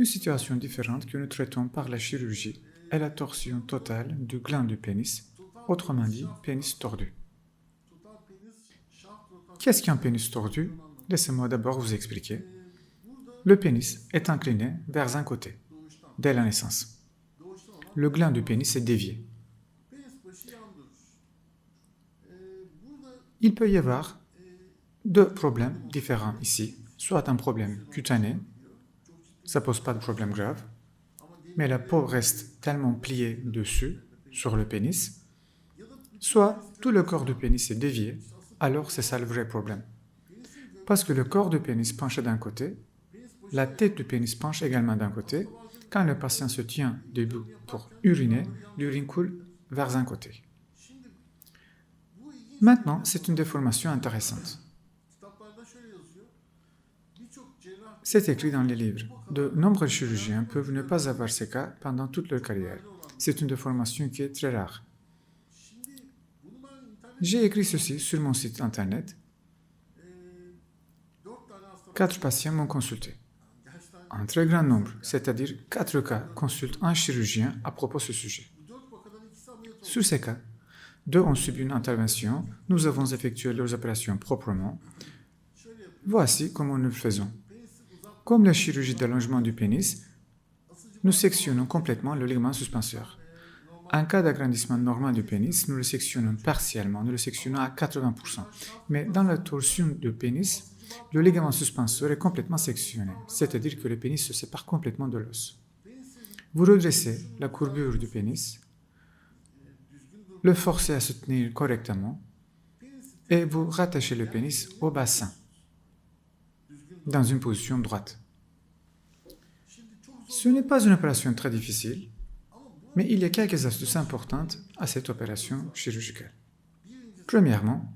Une situation différente que nous traitons par la chirurgie est la torsion totale du gland du pénis, autrement dit pénis tordu. Qu'est-ce qu'un pénis tordu? Laissez-moi d'abord vous expliquer. Le pénis est incliné vers un côté, dès la naissance. Le gland du pénis est dévié. Il peut y avoir deux problèmes différents ici, soit un problème cutané, ça ne pose pas de problème grave, mais la peau reste tellement pliée dessus, sur le pénis, soit tout le corps du pénis est dévié, alors c'est ça le vrai problème. Parce que le corps du pénis penche d'un côté, la tête du pénis penche également d'un côté. Quand le patient se tient debout pour uriner, l'urine coule vers un côté. Maintenant, c'est une déformation intéressante. C'est écrit dans les livres. De nombreux chirurgiens peuvent ne pas avoir ces cas pendant toute leur carrière. C'est une déformation qui est très rare. J'ai écrit ceci sur mon site internet. 4 patients m'ont consulté. Un très grand nombre, c'est-à-dire 4 cas, consultent un chirurgien à propos de ce sujet. Sur ces cas, 2 ont subi une intervention, nous avons effectué leurs opérations proprement. Voici comment nous le faisons. Comme la chirurgie d'allongement du pénis, nous sectionnons complètement le ligament suspenseur. En cas d'agrandissement normal du pénis, nous le sectionnons partiellement, nous le sectionnons à 80%. Mais dans la torsion du pénis, le ligament suspenseur est complètement sectionné, c'est-à-dire que le pénis se sépare complètement de l'os. Vous redressez la courbure du pénis, le forcez à se tenir correctement et vous rattachez le pénis au bassin, dans une position droite. Ce n'est pas une opération très difficile, mais il y a quelques astuces importantes à cette opération chirurgicale. Premièrement,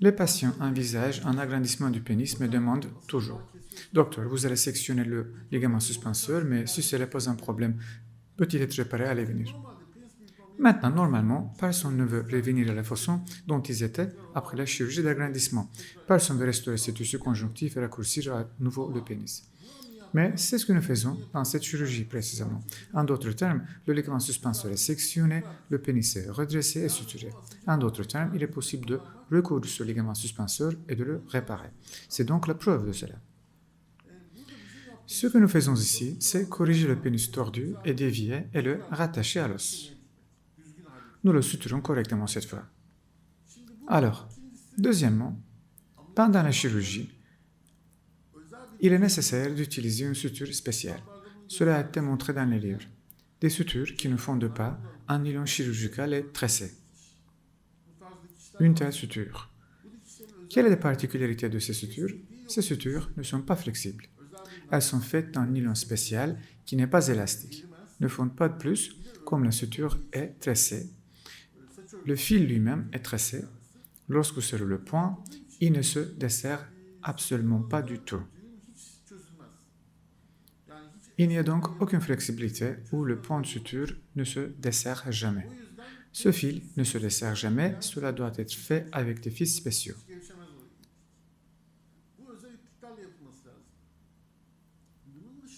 les patients envisagent un agrandissement du pénis me demandent toujours « Docteur, vous allez sectionner le ligament suspenseur, mais si cela pose un problème, peut-il être réparé? Allez venir ?» Maintenant, normalement, personne ne veut revenir à la façon dont ils étaient après la chirurgie d'agrandissement. Personne ne veut restaurer ces tissus conjonctifs et raccourcir à nouveau le pénis. Mais c'est ce que nous faisons dans cette chirurgie précisément. En d'autres termes, le ligament suspenseur est sectionné, le pénis est redressé et suturé. En d'autres termes, il est possible de recoudre ce ligament suspenseur et de le réparer. C'est donc la preuve de cela. Ce que nous faisons ici, c'est corriger le pénis tordu et dévié et le rattacher à l'os. Nous le suturons correctement cette fois. Alors, deuxièmement, pendant la chirurgie, il est nécessaire d'utiliser une suture spéciale. Cela a été montré dans les livres. Des sutures qui ne fondent pas en nylon chirurgical et tressé. Une telle suture. Quelle est la particularité de ces sutures? Ces sutures ne sont pas flexibles. Elles sont faites en nylon spécial qui n'est pas élastique. Ne fondent pas de plus, comme la suture est tressée. Le fil lui-même est tressé. Lorsque vous serrez le point, il ne se desserre absolument pas du tout. Il n'y a donc aucune flexibilité où le point de suture ne se desserre jamais. Ce fil ne se desserre jamais, cela doit être fait avec des fils spéciaux.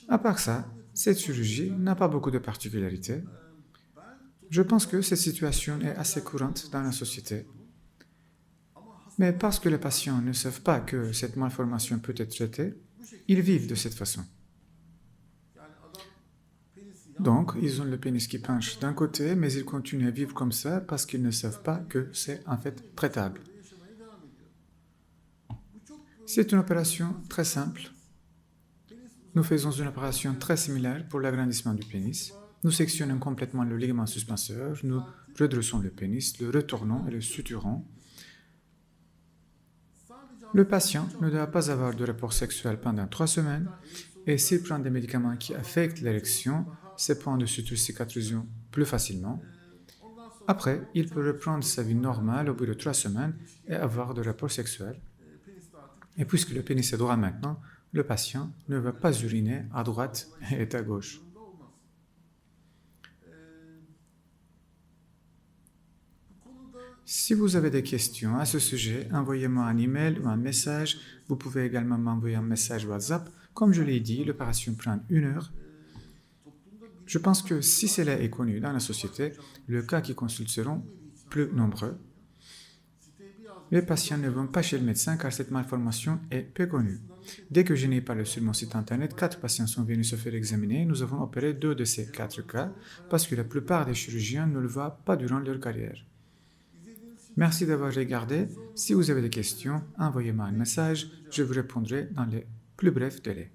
À part ça, cette chirurgie n'a pas beaucoup de particularités. Je pense que cette situation est assez courante dans la société. Mais parce que les patients ne savent pas que cette malformation peut être traitée, ils vivent de cette façon. Donc, ils ont le pénis qui penche d'un côté, mais ils continuent à vivre comme ça parce qu'ils ne savent pas que c'est en fait traitable. C'est une opération très simple. Nous faisons une opération très similaire pour l'agrandissement du pénis. Nous sectionnons complètement le ligament suspenseur, nous redressons le pénis, le retournons et le suturons. Le patient ne doit pas avoir de rapport sexuel pendant 3 semaines et s'il prend des médicaments qui affectent l'érection, ces points de suture cicatriseront plus facilement. Après, il peut reprendre sa vie normale au bout de 3 semaines et avoir de rapport sexuel. Et puisque le pénis est droit maintenant, le patient ne va pas uriner à droite et à gauche. Si vous avez des questions à ce sujet, envoyez-moi un email ou un message. Vous pouvez également m'envoyer un message WhatsApp. Comme je l'ai dit, l'opération prend 1 heure. Je pense que si cela est connu dans la société, les cas qui consultent seront plus nombreux. Les patients ne vont pas chez le médecin car cette malformation est peu connue. Dès que je n'ai parlé sur mon site internet, 4 patients sont venus se faire examiner. Nous avons opéré 2 de ces 4 cas parce que la plupart des chirurgiens ne le voient pas durant leur carrière. Merci d'avoir regardé. Si vous avez des questions, envoyez-moi un message. Je vous répondrai dans les plus brefs délais.